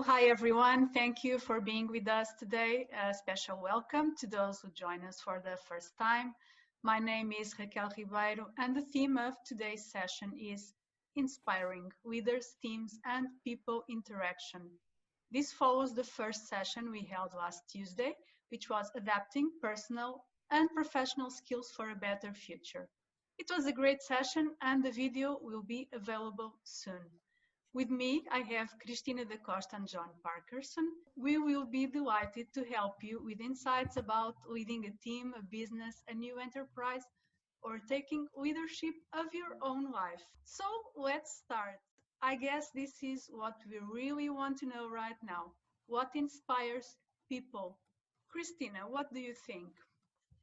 Hi everyone. Thank you for being with us today. A special welcome to those who join us for the first time. My name is Raquel Ribeiro, and the theme of today's session is Inspiring Leaders, Teams, and People Interaction. This follows the first session we held last Tuesday, which was Adapting Personal and Professional Skills for a Better Future. It was a great session, and the video will be available soon. With me, I have Cristina da Costa and John Parkerson. We will be delighted to help you with insights about leading a team, a business, a new enterprise, or taking leadership of your own life. So let's start. I guess this is what we really want to know right now. What inspires people? Cristina, what do you think?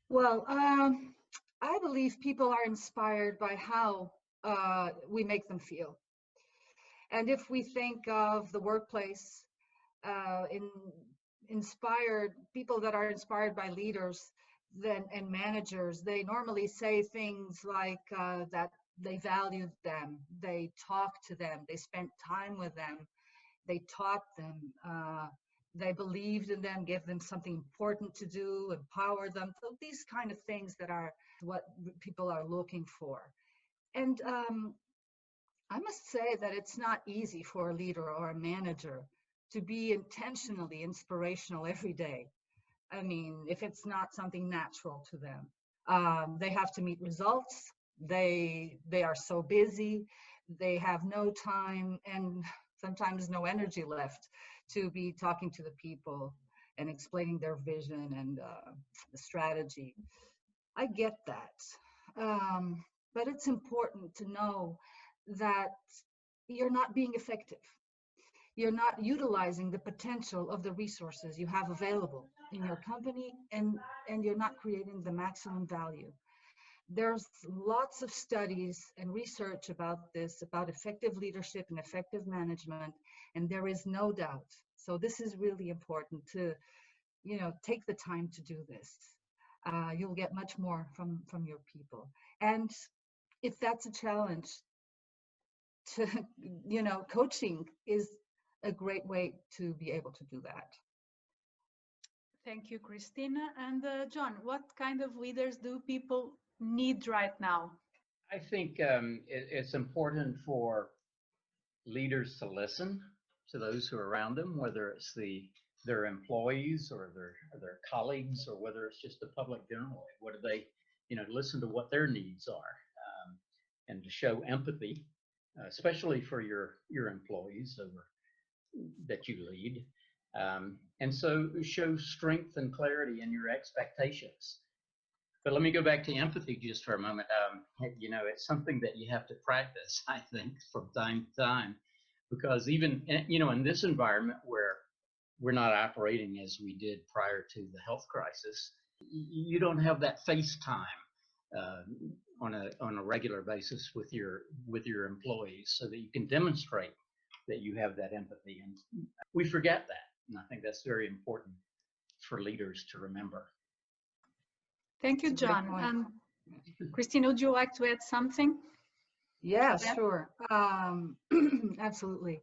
Well, I believe people are inspired by how we make them feel. And if we think of the workplace, in inspired people that are inspired by leaders and managers, they normally say things like that they valued them, they talked to them, they spent time with them, they taught them, they believed in them, gave them something important to do, empowered them. So these kind of things that are what people are looking for. And I must say that it's not easy for a leader or a manager to be intentionally inspirational every day. I mean, if it's not something natural to them, they have to meet results. They are so busy, they have no time and sometimes no energy left to be talking to the people and explaining their vision and the strategy. I get that. But it's important to know that you're not being effective. You're not utilizing the potential of the resources you have available in your company, and you're not creating the maximum value. There's lots of studies and research about this, about effective leadership and effective management, and there is no doubt. So this is really important to, take the time to do this. You'll get much more from your people. And if that's a challenge, to coaching is a great way to be able to do that. Thank you, Cristina. And John, what kind of leaders do people need right now? I think it's important for leaders to listen to those who are around them, whether it's their employees or their colleagues, or whether it's just the public generally. What do they, listen to what their needs are, and to show empathy, especially for your employees that you lead. And so show strength and clarity in your expectations. But let me go back to empathy just for a moment. It's something that you have to practice, I think, from time to time, because even, in this environment where we're not operating as we did prior to the health crisis, you don't have that face time on a regular basis with your employees, so that you can demonstrate that you have that empathy. And we forget that. And I think that's very important for leaders to remember. Thank you, John. Cristina, would you like to add something? Yeah, sure. Absolutely.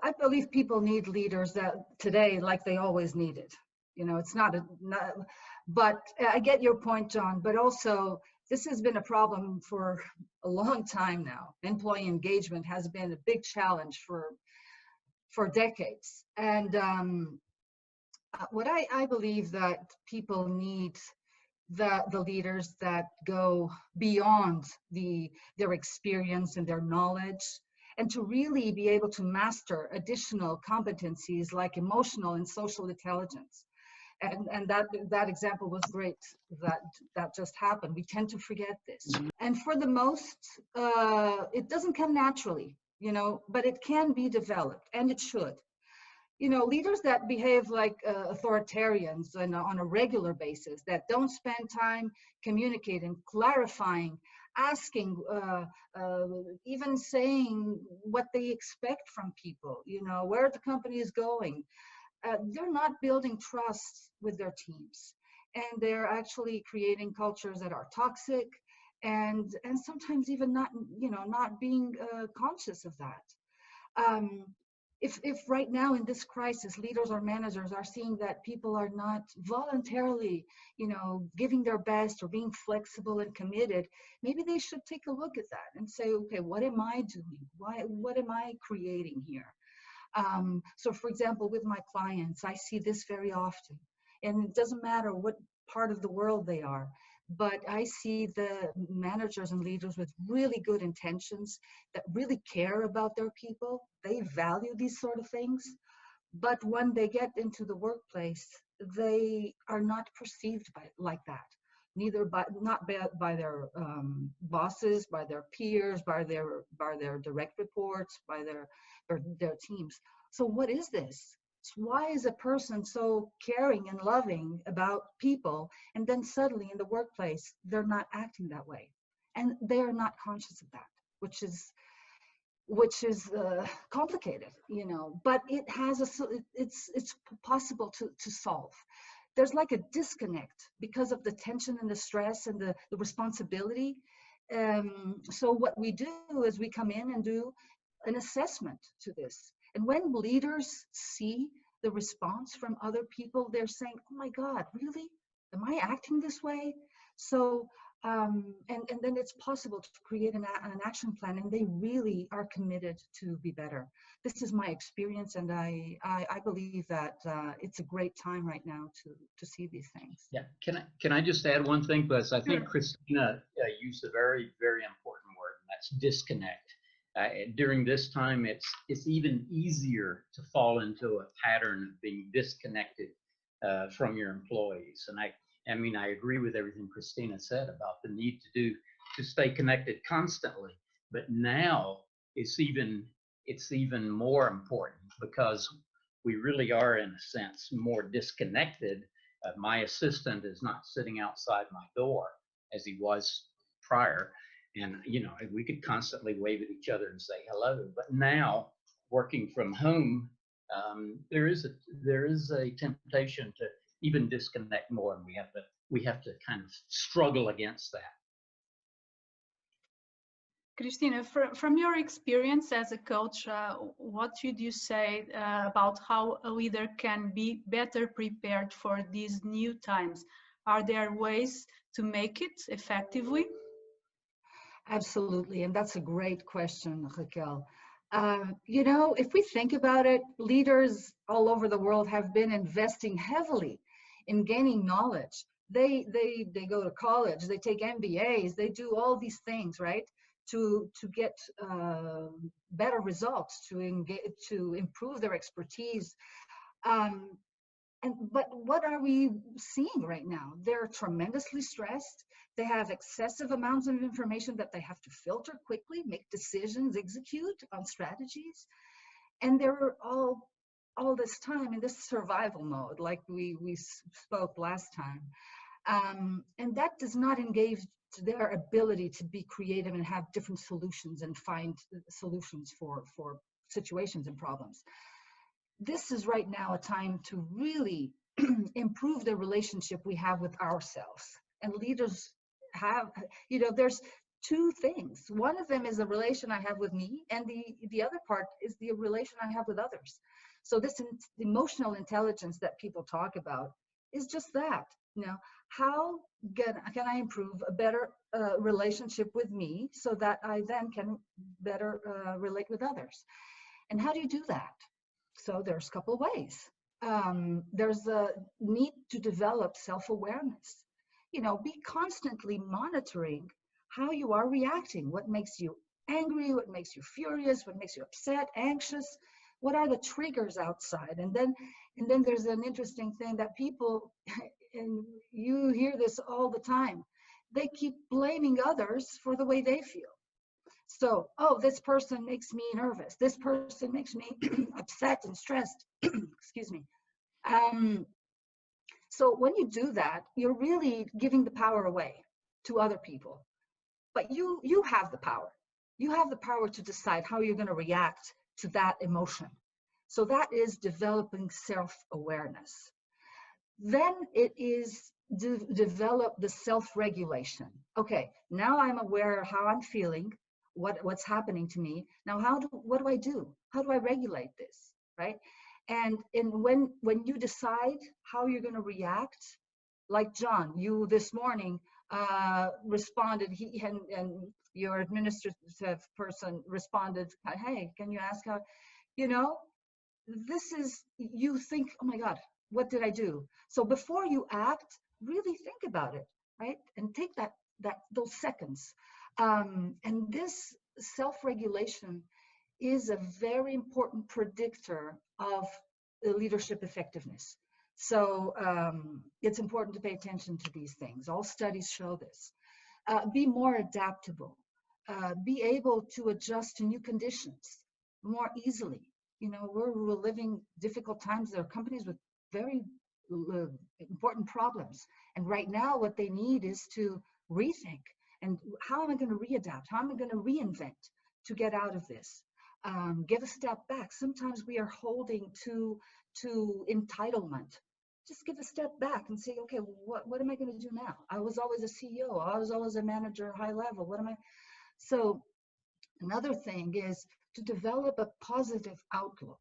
I believe people need leaders that today, like they always needed. It's not, but I get your point, John, but also this has been a problem for a long time now. Employee engagement has been a big challenge for decades. And what I believe that people need, the leaders that go beyond their experience and their knowledge, and to really be able to master additional competencies like emotional and social intelligence. And that example was great, that just happened. We tend to forget this. And for the most, it doesn't come naturally, but it can be developed, and it should. Leaders that behave like authoritarians on a regular basis, that don't spend time communicating, clarifying, asking, even saying what they expect from people, where the company is going. They're not building trust with their teams, and they're actually creating cultures that are toxic and sometimes even not, not being conscious of that. um, if right now in this crisis, leaders or managers are seeing that people are not voluntarily, giving their best or being flexible and committed, maybe they should take a look at that and say, okay, what am I doing? What am I creating here? So for example, with my clients, I see this very often, and it doesn't matter what part of the world they are, but I see the managers and leaders with really good intentions that really care about their people. They value these sort of things, but when they get into the workplace, they are not perceived like that. Neither by their bosses, by their peers, by their direct reports, by their teams. So what is this? Why is a person so caring and loving about people, and then suddenly in the workplace they're not acting that way, and they are not conscious of that, which is complicated, but it's possible to solve. There's like a disconnect because of the tension and the stress and the responsibility. So what we do is we come in and do an assessment to this. And when leaders see the response from other people, they're saying, oh my God, really? Am I acting this way? So, and then it's possible to create an action plan, and they really are committed to be better. This is my experience, and I believe that it's a great time right now to see these things. Yeah, can I just add one thing? Because I think Sure. Christina used a very, very important word, and that's disconnect. During this time, it's even easier to fall into a pattern of being disconnected from your employees. And I mean, I agree with everything Christina said about the need to stay connected constantly. But now it's even more important because we really are, in a sense, more disconnected. My assistant is not sitting outside my door as he was prior. And, we could constantly wave at each other and say hello. But now, working from home, there is a temptation to even disconnect more, and we have to kind of struggle against that. Christina, from your experience as a coach, what should you say about how a leader can be better prepared for these new times? Are there ways to make it effectively? Absolutely, and that's a great question, Raquel. If we think about it, leaders all over the world have been investing heavily in gaining knowledge. They go to college, they take MBAs, they do all these things, right, to get better results, to improve their expertise. Um, but what are we seeing right now? They're tremendously stressed. They have excessive amounts of information that they have to filter quickly, make decisions, execute on strategies. And they're all this time in this survival mode, like we spoke last time. And that does not engage their ability to be creative and have different solutions and find solutions for situations and problems. This is right now a time to really improve the relationship we have with ourselves. And leaders have, there's two things. One of them is the relation I have with me, and the other part is the relation I have with others. So this emotional intelligence that people talk about is just that. How can I improve a better relationship with me so that I then can better relate with others? And how do you do that? So there's a couple of ways. There's a need to develop self-awareness. Be constantly monitoring how you are reacting. What makes you angry? What makes you furious? What makes you upset, anxious? What are the triggers outside? And then there's an interesting thing that people, and you hear this all the time, they keep blaming others for the way they feel. So, this person makes me nervous. This person makes me upset and stressed. Excuse me. So when you do that, you're really giving the power away to other people. But you have the power. You have the power to decide how you're going to react to that emotion. So that is developing self-awareness. Then it is develop the self-regulation. Okay, now I'm aware of how I'm feeling, what's happening to me. Now, what do I do? How do I regulate this, right? And when you decide how you're going to react, like John, you this morning responded, and your administrative person responded, hey, can you ask how, you know, this is, you think, oh my God, what did I do? So before you act, really think about it, right? And take those seconds. And this self-regulation is a very important predictor of leadership effectiveness. So it's important to pay attention to these things. All studies show this. Be more adaptable. Be able to adjust to new conditions more easily. You know, we're living difficult times. There are companies with very important problems. And right now, what they need is to rethink. And how am I going to readapt? How am I going to reinvent to get out of this? Get a step back. Sometimes we are holding to entitlement. Just give a step back and say, okay, what am I going to do now? I was always a CEO. I was always a manager, high level. What am I? So another thing is to develop a positive outlook.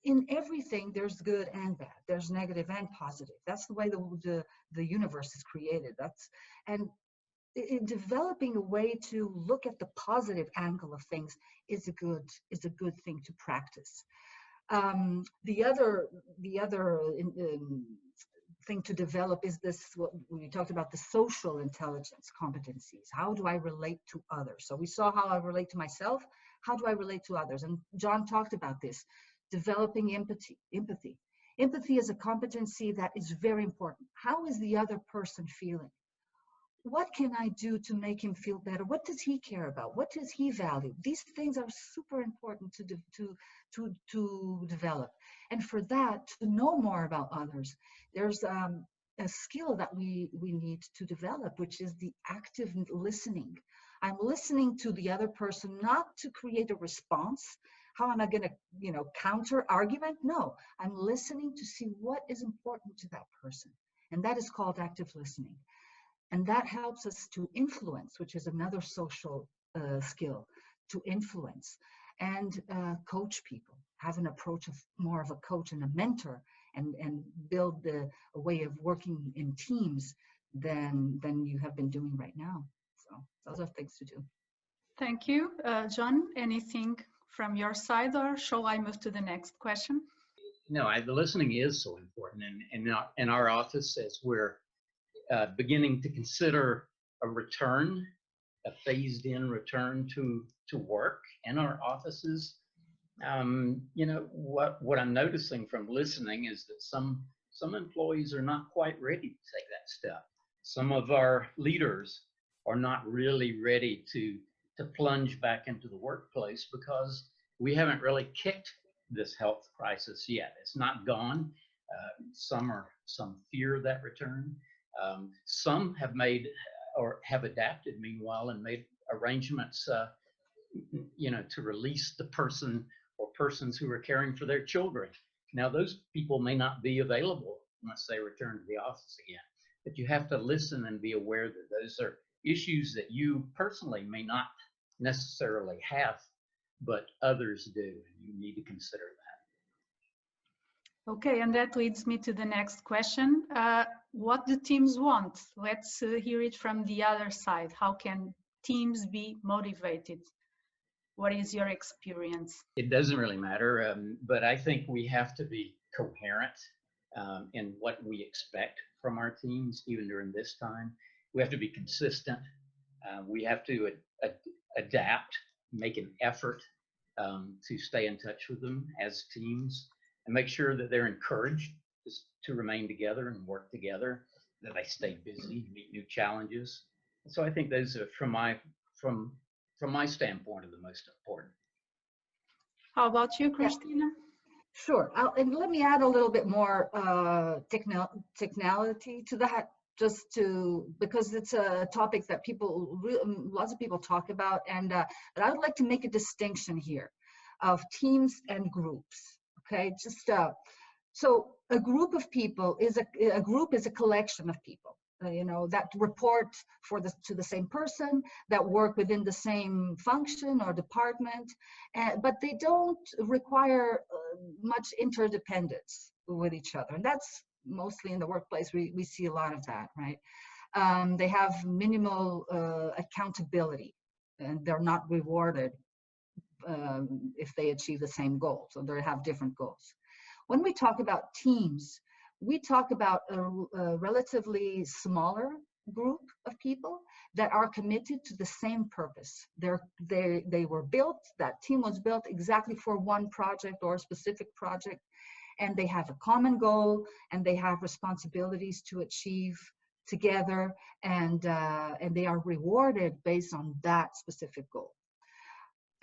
In everything, there's good and bad. There's negative and positive. That's the way the universe is created. And in developing a way to look at the positive angle of things is a good thing to practice. The other thing to develop is this, what we talked about, the social intelligence competencies. How do I relate to others? So we saw how I relate to myself. How do I relate to others? And John talked about this, developing empathy. Empathy is a competency that is very important. How is the other person feeling? What can I do to make him feel better? What does he care about? What does he value? These things are super important to develop. And for that, to know more about others, there's a skill that we need to develop, which is the active listening. I'm listening to the other person, not to create a response. How am I going to, counter argument? No, I'm listening to see what is important to that person. And that is called active listening. And that helps us to influence, which is another social skill, to influence and coach people, have an approach of more of a coach and a mentor, and build a way of working in teams than you have been doing right now. So those are things to do. Thank you. John, anything from your side, or shall I move to the next question? No, the listening is so important. And in our office, as we're beginning to consider a return, a phased-in return to work in our offices. What I'm noticing from listening is that some employees are not quite ready to take that step. Some of our leaders are not really ready to plunge back into the workplace because we haven't really kicked this health crisis yet. It's not gone. Some fear that return. Some have made or have adapted, meanwhile, and made arrangements, to release the person or persons who are caring for their children. Now, those people may not be available once they return to the office again, but you have to listen and be aware that those are issues that you personally may not necessarily have, but others do, and you need to consider that. Okay, and that leads me to the next question. What do teams want? Let's hear it from the other side. How can teams be motivated? What is your experience? It doesn't really matter, but I think we have to be coherent in what we expect from our teams, even during this time. We have to be consistent. We have to adapt, make an effort to stay in touch with them as teams, and make sure that they're encouraged to remain together and work together, that they stay busy, meet new challenges. And so I think those are, from my standpoint, are the most important. How about you, Christina? Sure. And let me add a little bit more technicality to that, because it's a topic that lots of people talk about, but I would like to make a distinction here of teams and groups. Okay, just So a group of people is a group is a collection of people, that report to the same person, that work within the same function or department, but they don't require much interdependence with each other. And that's mostly in the workplace. We see a lot of that, right? They have minimal accountability, and they're not rewarded if they achieve the same goal. So they have different goals. When we talk about teams, we talk about a relatively smaller group of people that are committed to the same purpose. They were built, that team was built exactly for one project or a specific project, and they have a common goal, and they have responsibilities to achieve together, and they are rewarded based on that specific goal.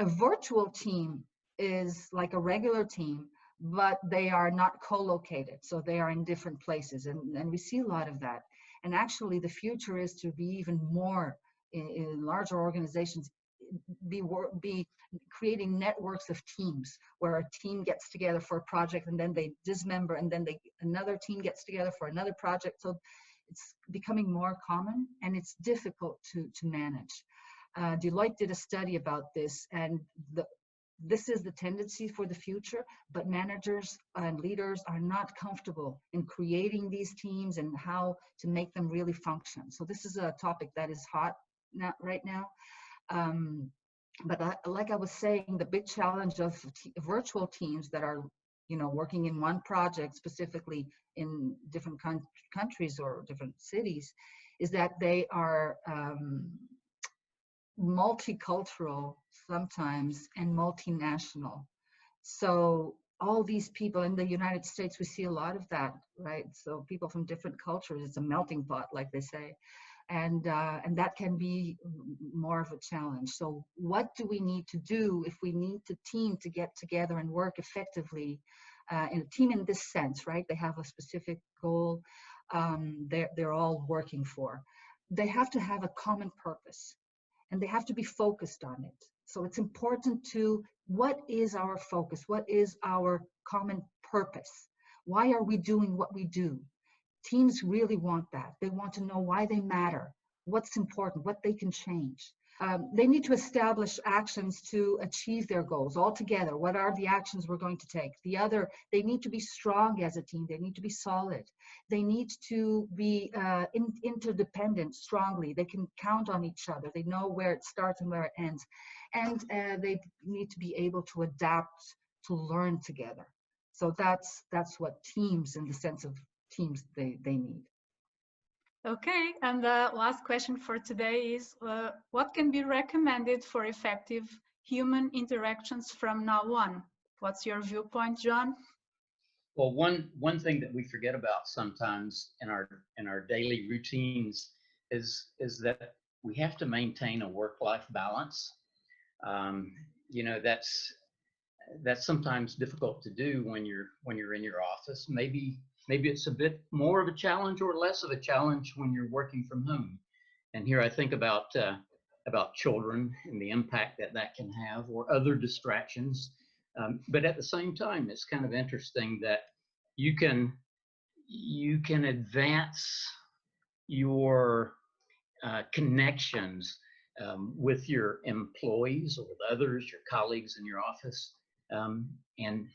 A virtual team is like a regular team, but they are not co-located, so they are in different places, and we see a lot of that. And actually the future is to be even more in larger organizations, be creating networks of teams where a team gets together for a project and then they dismember, and then another team gets together for another project. So it's becoming more common, and it's difficult to manage. Deloitte did a study about this, and this is the tendency for the future, but managers and leaders are not comfortable in creating these teams and how to make them really function. So this is a topic that is hot right now. But like I was saying, the big challenge of virtual teams that are, working in one project, specifically in different countries or different cities, is that they are multicultural sometimes and multinational. So all these people in the United States, we see a lot of that, right? So people from different cultures, it's a melting pot, like they say. And that can be more of a challenge. So what do we need to do if we need to team to get together and work effectively in a team in this sense, right? They have a specific goal they're all working for. They have to have a common purpose, and they have to be focused on it. So it's important what is our focus? What is our common purpose? Why are we doing what we do? Teams really want that. They want to know why they matter, what's important, what they can change. They need to establish actions to achieve their goals all together. What are the actions we're going to take? They need to be strong as a team. They need to be solid. They need to be interdependent strongly. They can count on each other. They know where it starts and where it ends. And they need to be able to adapt, to learn together. So that's what teams, in the sense of teams, they need. Okay, and the last question for today is, what can be recommended for effective human interactions from now on? What's your viewpoint, John? Well, one thing that we forget about sometimes in our daily routines is that we have to maintain a work-life balance. That's sometimes difficult to do when you're in your office. Maybe it's a bit more of a challenge or less of a challenge when you're working from home. And here I think about children and the impact that can have, or other distractions. But at the same time, it's kind of interesting that you can advance your connections with your employees or with others, your colleagues in your office, and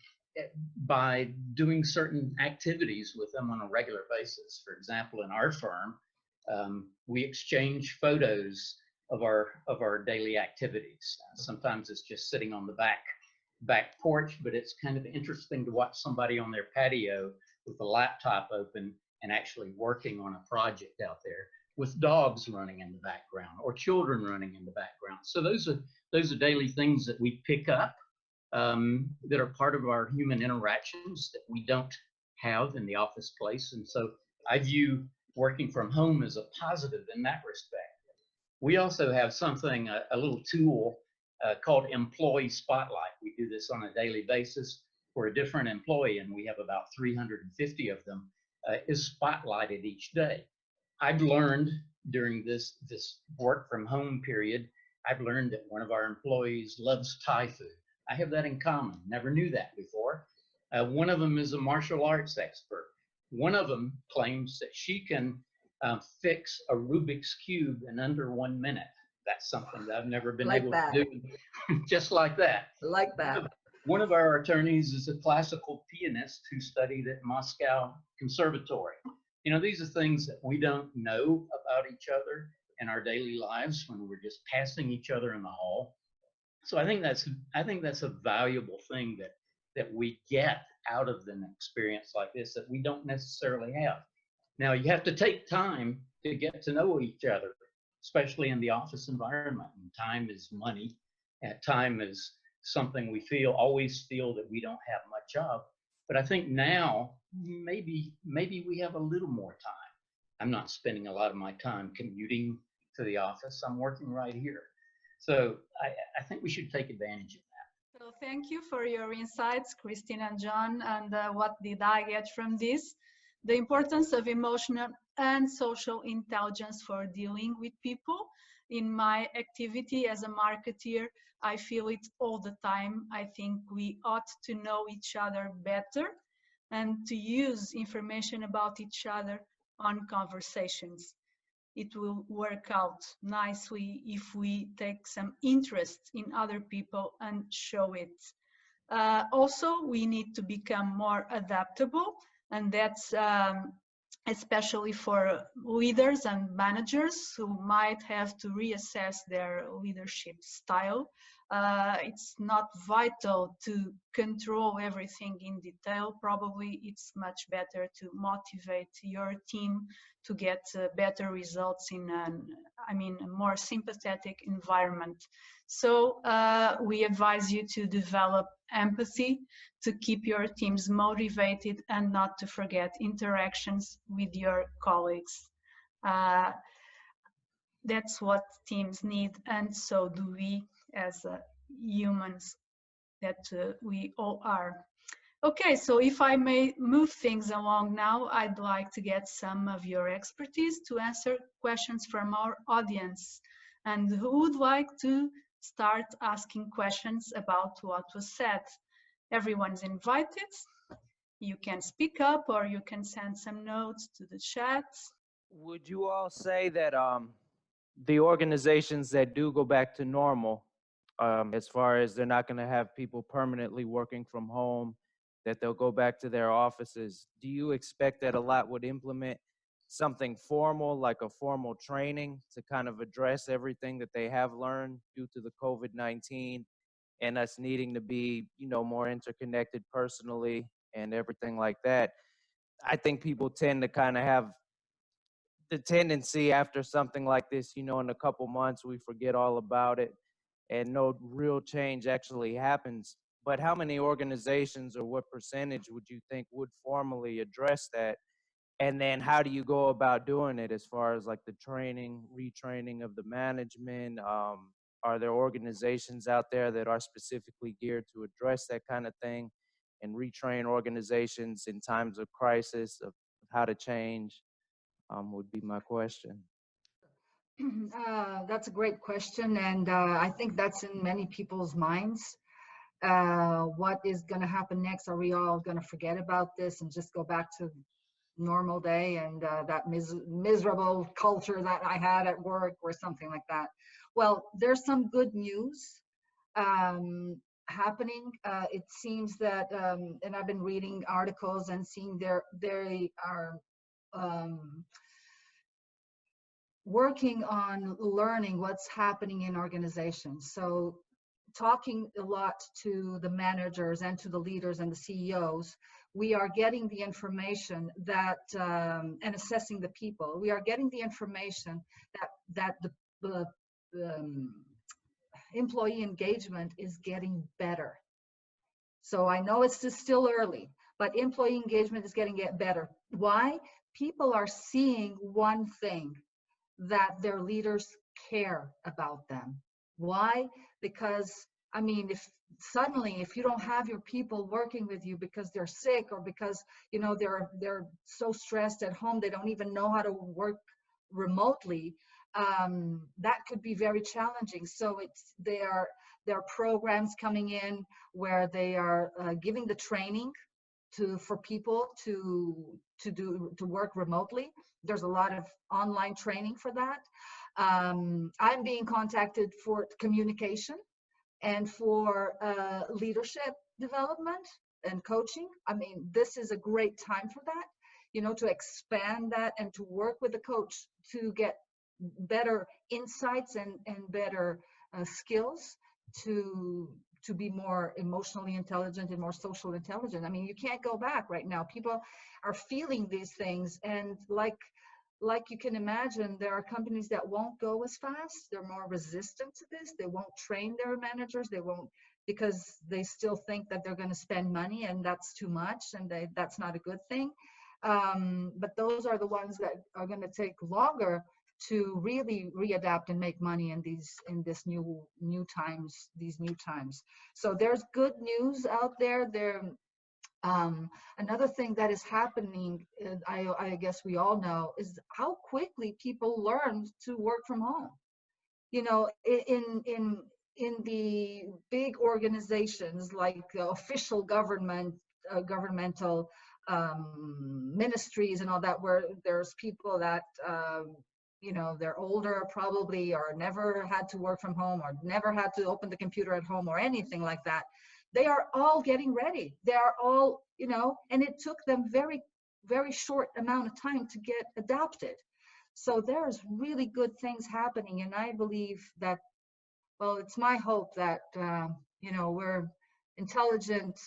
by doing certain activities with them on a regular basis. For example, in our firm, we exchange photos of our daily activities. Sometimes it's just sitting on the back porch, but it's kind of interesting to watch somebody on their patio with a laptop open and actually working on a project out there, with dogs running in the background or children running in the background. So those are daily things that we pick up that are part of our human interactions that we don't have in the office place. And so I view working from home as a positive in that respect. We also have something, a little tool called Employee Spotlight. We do this on a daily basis for a different employee, and we have about 350 of them, is spotlighted each day. I've learned during this work from home period, I've learned that one of our employees loves Thai food. I have that in common. Never knew that before. One of them is a martial arts expert. One of them claims that she can fix a Rubik's Cube in under 1 minute. That's something that I've never been Like able that. to do just like that. Like that. One of our attorneys is a classical pianist who studied at Moscow Conservatory. You know, these are things that we don't know about each other in our daily lives when we're just passing each other in the hall. So I think that's a valuable thing that we get out of an experience like this that we don't necessarily have. Now you have to take time to get to know each other, especially in the office environment. And time is money, and time is something we always feel that we don't have much of. But I think now maybe we have a little more time. I'm not spending a lot of my time commuting to the office. I'm working right here. So I think we should take advantage of that. So thank you for your insights, Christine and John. And what did I get from this? The importance of emotional and social intelligence for dealing with people. In my activity as a marketeer, I feel it all the time. I think we ought to know each other better and to use information about each other on conversations. It will work out nicely if we take some interest in other people and show it. Also, we need to become more adaptable, and that's especially for leaders and managers who might have to reassess their leadership style. It's not vital to control everything in detail. Probably it's much better to motivate your team to get better results in a more sympathetic environment. So we advise you to develop empathy, to keep your teams motivated, and not to forget interactions with your colleagues. That's what teams need, and so do we as humans that we all are. Okay, so if I may move things along now, I'd like to get some of your expertise to answer questions from our audience. And who would like to start asking questions about what was said? Everyone's invited. You can speak up or you can send some notes to the chat. Would you all say that the organizations that do go back to normal, as far as they're not going to have people permanently working from home, that they'll go back to their offices, do you expect that a lot would implement something formal, like a formal training to kind of address everything that they have learned due to the COVID-19 and us needing to be, more interconnected personally and everything like that? I think people tend to kind of have the tendency after something like this, in a couple months, we forget all about it and no real change actually happens. But how many organizations or what percentage would you think would formally address that? And then how do you go about doing it as far as like the training, retraining of the management? Are there organizations out there that are specifically geared to address that kind of thing and retrain organizations in times of crisis of how to change? Would be my question. That's a great question, and I think that's in many people's minds. What is going to happen next? Are we all going to forget about this and just go back to normal day and that miserable culture that I had at work or something like that? Well, there's some good news happening. It seems that, and I've been reading articles and seeing they are working on learning what's happening in organizations. So talking a lot to the managers and to the leaders and the CEOs, we are getting the information that, and assessing the people, we are getting the information that the employee engagement is getting better. So I know it's still early, but employee engagement is getting better. Why? People are seeing one thing, that their leaders care about them. Why? Because, I mean, if you don't have your people working with you because they're sick or because, they're so stressed at home, they don't even know how to work remotely, that could be very challenging. So there are programs coming in where they are giving the training for people to work remotely. There's a lot of online training for that. I'm being contacted for communication and for leadership development and coaching. I mean, this is a great time for that, to expand that and to work with the coach to get better insights and better skills to be more emotionally intelligent and more social intelligent. I mean, you can't go back right now. People are feeling these things, and like you can imagine, there are companies that won't go as fast. They're more resistant to this. They won't train their managers. They won't, because they still think that they're going to spend money, and that's too much, and that's not a good thing. But those are the ones that are going to take longer to really readapt and make money in these new times. So there's good news out there. Another thing that is happening, I guess we all know, is how quickly people learn to work from home. In the big organizations like official governmental ministries and all that, where there's people that they're older probably, or never had to work from home, or never had to open the computer at home or anything like that. They are all getting ready. They are all, and it took them very, very short amount of time to get adapted. So there's really good things happening. And I believe that, well, it's my hope that, we're intelligent,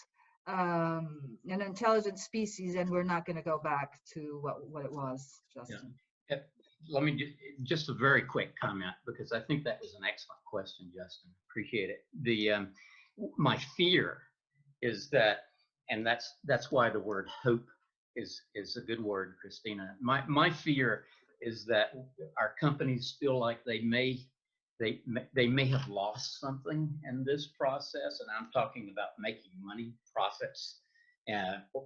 an intelligent species, and we're not going to go back to what it was. Justin. Yeah. Let me just a very quick comment, because I think that was an excellent question, Justin. Appreciate it. My fear is that, and that's why the word hope is a good word, Christina. My fear is that our companies feel like they may have lost something in this process, and I'm talking about making money, profits,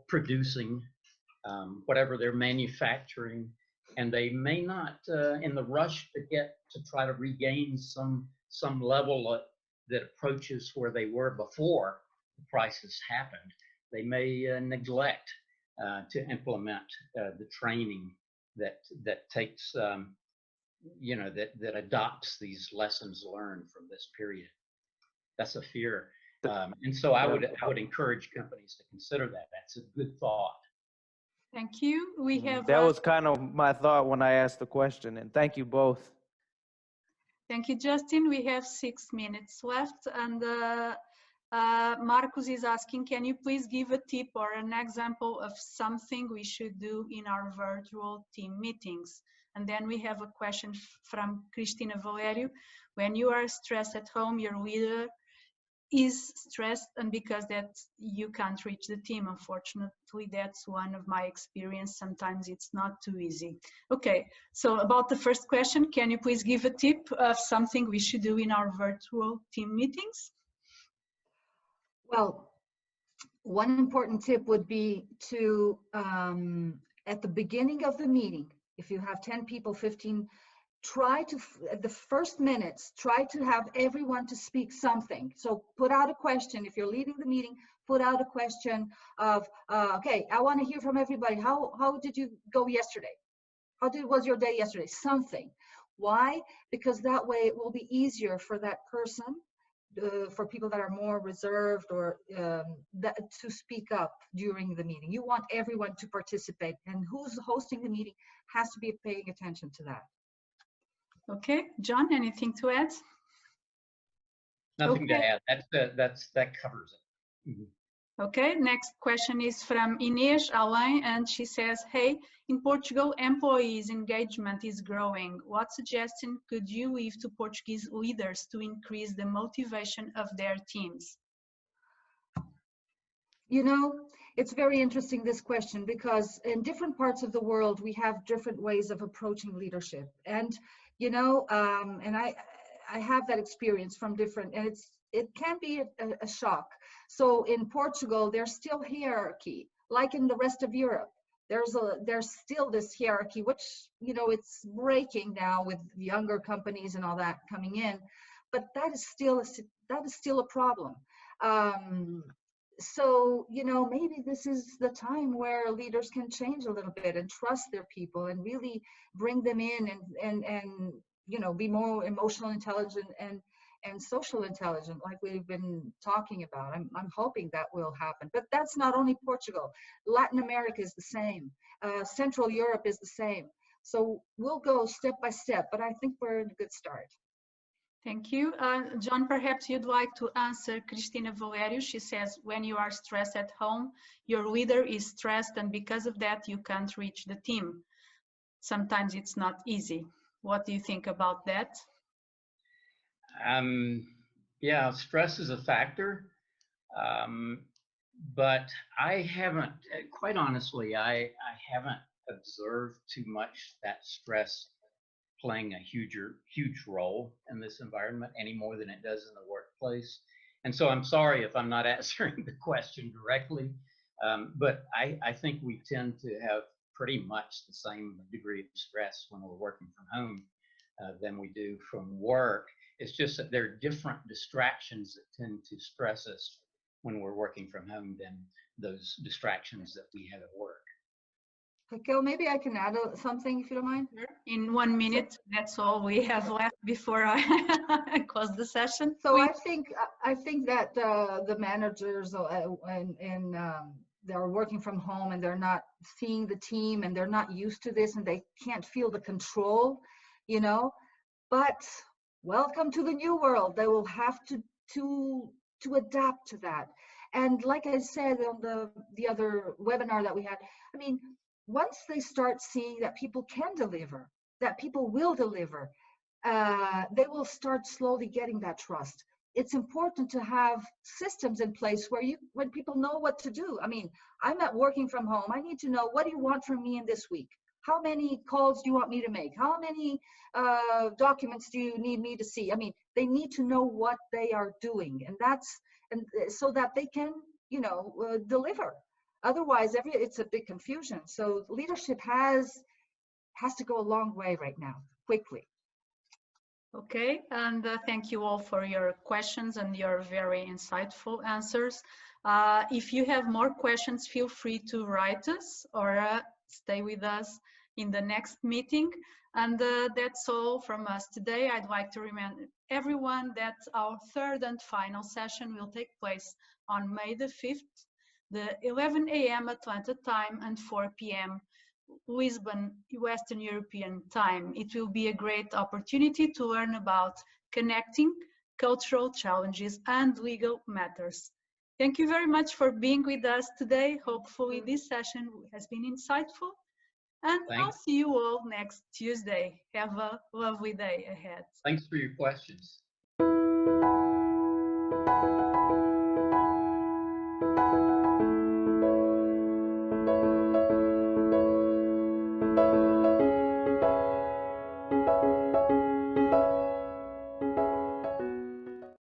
producing whatever they're manufacturing, and they may not, in the rush to try to regain some level that approaches where they were before the crisis happened, they may neglect to implement the training that takes, that adopts these lessons learned from this period. That's a fear, and so I would encourage companies to consider that. That's a good thought. Thank you. We have that was kind of my thought when I asked the question, and thank you both. Thank you, Justin. We have 6 minutes left, and Marcus is asking, can you please give a tip or an example of something we should do in our virtual team meetings? And then we have a question from Cristina Valerio. When you are stressed at home, your leader is stressed, and because that you can't reach the team. Unfortunately, that's one of my experience. Sometimes it's not too easy. Okay, so about the first question, can you please give a tip of something we should do in our virtual team meetings? Well, one important tip would be to, at the beginning of the meeting, if you have 10 people, 15, try to, at the first minutes, try to have everyone to speak something. So put out a question. If you're leading the meeting, put out a question of, okay, I want to hear from everybody. How did you go yesterday? Was your day yesterday? Something. Why? Because that way it will be easier for that person, for people that are more reserved or to speak up during the meeting. You want everyone to participate, and who's hosting the meeting has to be paying attention to that. Okay, John, anything to add? Nothing to add. That covers it. Mm-hmm. Okay, next question is from Inês Alain, and she says, hey, in Portugal, employees' engagement is growing. What suggestion could you leave to Portuguese leaders to increase the motivation of their teams? It's very interesting, this question, because in different parts of the world, we have different ways of approaching leadership. And, and I have that experience from different, and it can be a shock. So in Portugal, there's still hierarchy, like in the rest of Europe. There's still this hierarchy, which, it's breaking now with younger companies and all that coming in, but that is still a problem. So, you know, maybe this is the time where leaders can change a little bit and trust their people and really bring them in and you know, be more emotional intelligent and social intelligent, like we've been talking about. I'm hoping that will happen. But that's not only Portugal. Latin America is the same. Central Europe is the same. So we'll go step by step, but I think we're in a good start. Thank you. John, perhaps you'd like to answer Cristina Valerio. She says, when you are stressed at home, your leader is stressed, and because of that, you can't reach the team. Sometimes it's not easy. What do you think about that? Yeah, stress is a factor. But I haven't, quite honestly, I haven't observed too much that stress playing a huge role in this environment any more than it does in the workplace. And so I'm sorry if I'm not answering the question directly, but I think we tend to have pretty much the same degree of stress when we're working from home than we do from work. It's just that there are different distractions that tend to stress us when we're working from home than those distractions that we have at work. Raquel, maybe I can add something if you don't mind. In 1 minute, that's all we have left before I close the session. So I think that the managers and they're working from home and they're not seeing the team and they're not used to this and they can't feel the control, you know. But welcome to the new world. They will have to adapt to that. And like I said on the other webinar that we had, I mean, once they start seeing that people can deliver, that people will deliver, they will start slowly getting that trust. It's important to have systems in place where when people know what to do. I mean, I'm at working from home. I need to know, what do you want from me in this week? How many calls do you want me to make? How many documents do you need me to see? I mean, they need to know what they are doing, and so that they can, you know, deliver. Otherwise, it's a big confusion. So leadership has to go a long way right now, quickly. Okay, and thank you all for your questions and your very insightful answers. If you have more questions, feel free to write us or stay with us in the next meeting. And that's all from us today. I'd like to remind everyone that our third and final session will take place on May the 5th, the 11 a.m. Atlanta time and 4 p.m. Lisbon, Western European time. It will be a great opportunity to learn about connecting cultural challenges and legal matters. Thank you very much for being with us today. Hopefully this session has been insightful, and I'll see you all next Tuesday. Have a lovely day ahead. Thanks for your questions.